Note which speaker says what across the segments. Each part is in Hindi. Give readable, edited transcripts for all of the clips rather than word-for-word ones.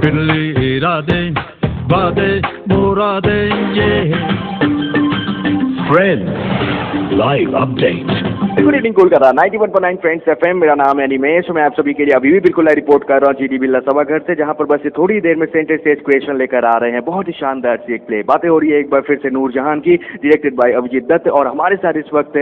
Speaker 1: बिल्ली इरादे वादे मुरादे ये friends live update.
Speaker 2: Good evening Kolkata 91.9 friends FM. मेरा नाम है निमेश। मैं आप सभी के लिए अभी भी बिल्कुल लाइव रिपोर्ट कर रहा हूँ जीडी बिरला सभाघर से, जहां पर बस ये थोड़ी देर में सेंटर स्टेज क्रिएशन लेकर आ रहे हैं। बहुत ही शानदार सी एक प्ले। बातें हो रही है एक बार फिर से नूरजहान की, डायरेक्टेड बाय अभिजीत दत्त। और हमारे साथ इस वक्त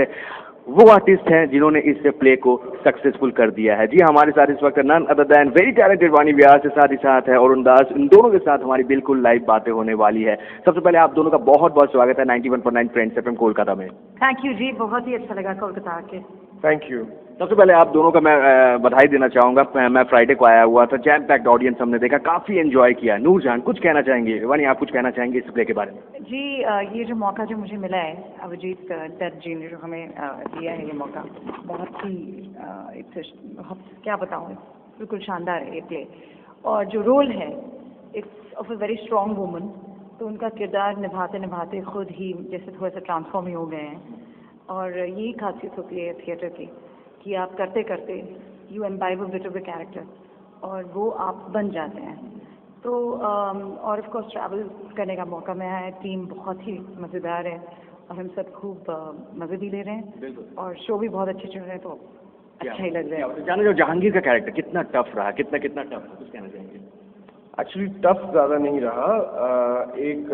Speaker 2: वो आर्टिस्ट हैं जिन्होंने इस प्ले को सक्सेसफुल कर दिया है। जी हमारे साथ इस वक्त none other than very talented Vani Vyas के साथ ही साथ है अरुण दास। इन दोनों के साथ हमारी बिल्कुल लाइव बातें होने वाली है। सबसे पहले आप दोनों का बहुत बहुत स्वागत है 91.9 फ्रेंड्स एफएम कोलकाता में।
Speaker 3: थैंक यू जी, बहुत ही अच्छा लगा कोलकाता आके।
Speaker 2: Thank you. सबसे पहले आप दोनों का मैं बधाई देना चाहूँगा। मैं फ्राइडे को आया हुआ था, जैम पैक्ड ऑडियंस हमने देखा, काफ़ी एंजॉय किया। नूरजहान कुछ कहना चाहेंगे? वानी आप कुछ कहना चाहेंगे इस प्ले के बारे में?
Speaker 3: जी ये जो मौका जो मुझे मिला है अभिजीत दत्त जी ने जो हमें दिया है, ये मौका बहुत ही बहुत क्या बताऊँ, बिल्कुल शानदार है ये प्ले। और जो रोल है it's of a very strong woman, तो उनका किरदार निभाते निभाते खुद ही जैसे थोड़ा सा ट्रांसफॉर्म ही हो गए हैं। और यही खासियत होती है थिएटर की कि आप करते करते you imbibe a bit of the character और वो आप बन जाते हैं। तो और ऑफ कोर्स ट्रैवल करने का मौका मिला है। टीम बहुत ही मज़ेदार है और हम सब खूब मज़े भी ले रहे हैं और शो भी बहुत अच्छे चल रहे हैं, तो अच्छा ही लग रहा है।
Speaker 2: जानो जो जहांगीर का कैरेक्टर कितना टफ रहा, कितना टफ, कुछ कहना चाहेंगे?
Speaker 4: एक्चुअली टफ ज़्यादा नहीं रहा, एक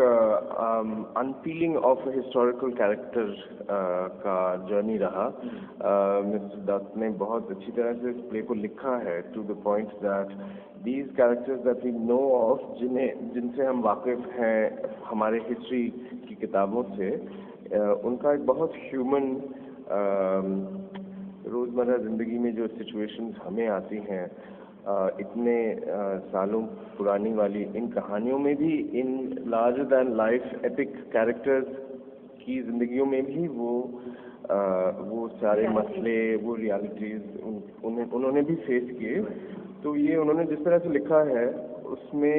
Speaker 4: अनपीलिंग ऑफ हिस्टोरिकल कैरेक्टर का जर्नी रहा। मिस्टर दत्त ने बहुत अच्छी तरह से इस प्ले को लिखा है to the point that these characters that we know of, जिनसे हम वाकिफ हैं हमारे हिस्ट्री की किताबों से, उनका एक बहुत ह्यूमन रोज़मर्रा ज़िंदगी में जो सिचुएशंस हमें आती हैं, इतने सालों पुरानी वाली इन कहानियों में भी, in larger than life epic characters की ज़िंदगियों में भी वो सारे मसले, वो रियलिटीज़ उन्होंने भी फेस किए। तो ये उन्होंने जिस तरह से लिखा है उसमें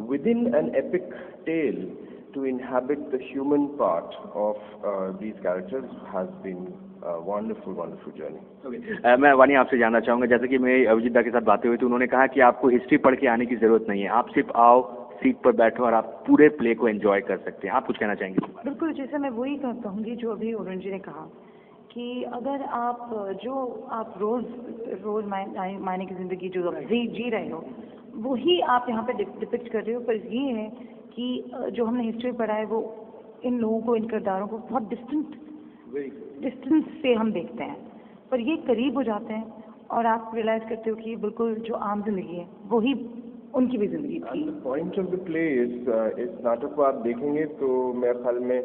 Speaker 4: with in an epic tell to inhabit the human part of these characters has been a wonderful journey.
Speaker 2: Okay. मैं वानी आपसे जानना चाहूँगा, जैसे कि मेरी अभिजीत दा के साथ बातें हुई तो उन्होंने कहा कि आपको हिस्ट्री पढ़ के आने की ज़रूरत नहीं है, आप सिर्फ आओ, सीट पर बैठो और आप पूरे प्ले को एंजॉय कर सकते हैं। आप कुछ कहना चाहेंगे? बिल्कुल,
Speaker 3: जैसे मैं वही कहूँगी जो अभी अरुण जी ने कहा कि अगर आप रोज़ मायने की ज़िंदगी जो जी रहे हो, वही आप यहाँ पे डिपिक्ट कर रहे हो। पर ये है कि जो हमने हिस्ट्री पढ़ा है वो इन लोगों को, इन किरदारों को बहुत डिस्टेंस से हम देखते हैं, पर ये करीब हो जाते हैं और आप रियलाइज करते हो कि बिल्कुल जो आम जिंदगी है वही उनकी भी जिंदगी थी।
Speaker 4: पॉइंट ऑफ द प्ले इस नाटक को आप देखेंगे तो मेरे ख्याल में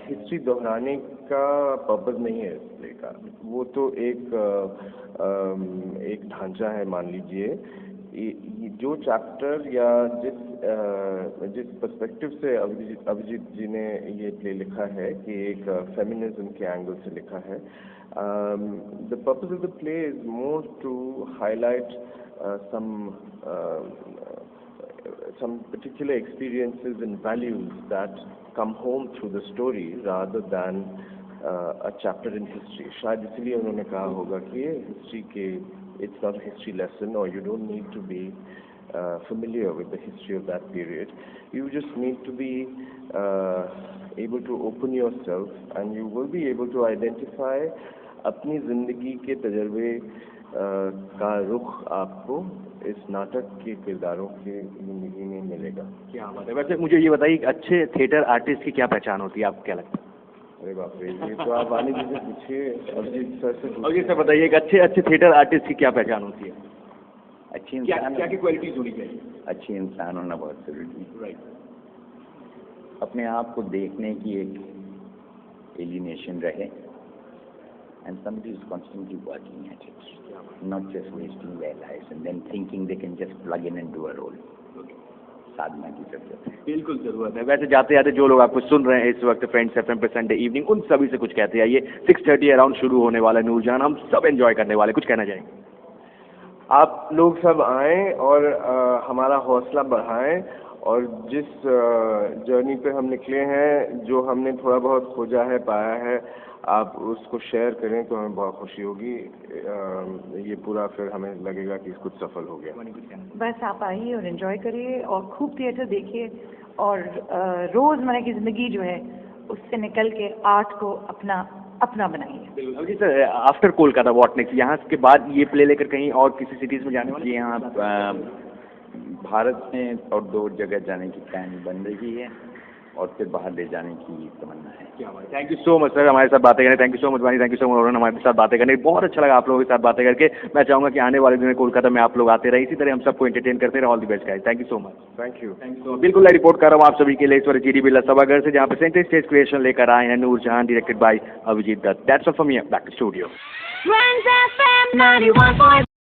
Speaker 4: हिस्ट्री दोहराने का पर्पस नहीं है इस प्ले का। वो तो एक ढांचा है, मान लीजिए। जो चैप्टर या जिस पर्सपेक्टिव से अभिजीत जी ने ये प्ले लिखा है कि एक फेमिनिज्म के एंगल से लिखा है, the purpose of the play is more to highlight some particular experiences and values that come home through the story rather than a chapter in history. शायद इसलिए उन्होंने कहा होगा कि ये हिस्ट्री के, it's not a history lesson, or you don't need to be familiar with the history of that period. You just need to be able to open yourself and you will be able to identify अपनी ज़िंदगी के तजर्बे का रुख आपको इस नाटक के किरदारों की ज़िंदगी में मिलेगा।
Speaker 2: क्या बात है। वैसे मुझे ये बताइए, अच्छे थिएटर आर्टिस्ट की क्या पहचान होती है, आपको क्या लगता है?
Speaker 4: अरे बाप रे, ये तो आप वानी जी से पूछिए, अभिजीत सर से।
Speaker 2: अभिजीत सर बताइए, एक अच्छे थिएटर आर्टिस्ट की क्या पहचान होती है?
Speaker 5: अच्छी इंसान,
Speaker 2: क्या क्वालिटीज होनी चाहिए?
Speaker 5: अच्छी इंसान होना बहुत जरूरी है।
Speaker 2: राइट।
Speaker 5: अपने आप को देखने की एक एलिनेशन रहे and somebody is constantly working at it, not just wasting their lives and then thinking they can just plug in and do a role. साधना की जरूरत है,
Speaker 2: बिल्कुल ज़रूरत है। वैसे जाते जाते जो लोग आपको सुन रहे हैं इस वक्त फ्रेंड्स एफएम पे संडे इवनिंग, उन सभी से कुछ कहते हैं। ये 6:30 अराउंड शुरू होने वाला नूरजहान, हम सब एंजॉय करने वाले, कुछ कहना चाहेंगे?
Speaker 4: आप लोग सब आएँ और हमारा हौसला बढ़ाएं और जिस जर्नी पे हम निकले हैं, जो हमने थोड़ा बहुत खोजा है, पाया है, आप उसको शेयर करें तो हमें बहुत खुशी होगी। ये पूरा फिर हमें लगेगा कि कुछ सफल हो गया।
Speaker 3: बस आप आइए और एंजॉय करिए और खूब थिएटर देखिए और रोज़मर्रा की ज़िंदगी जो है उससे निकल के आर्ट को अपना बनाइए।
Speaker 2: जी sir, after Kolkata what next, यहाँ के बाद ये प्ले लेकर कहीं और किसी सिटीज़ में जाने वाले?
Speaker 5: जी हाँ, भारत में और 2 जगह जाने की प्लान बन रही है और फिर बाहर ले जाने की तमन्ना है।
Speaker 2: Thank you so much sir हमारे साथ बातें करने। थैंक यू सो मच वानी, थैंक यू सो मच हमारे साथ बातें करने। बहुत अच्छा लगा आप लोगों के साथ बातें करके। मैं चाहूँगा कि आने वाले दिनों में कोलकाता में आप लोग आते रहे, इसी तरह हम सबको एंटरटेन करते रहे। All the best guys, thank you so much.
Speaker 4: Thank you.
Speaker 2: बिल्कुल मैं रिपोर्ट कर रहा हूँ आप सभी के लिए इस बार जीडी बिरला सभागार से, जहाँ पे सेंटर स्टेज क्रिएशन लेकर आए हैं Noorjahan, directed by Abhijit Dutt. That's all from here, back to studio.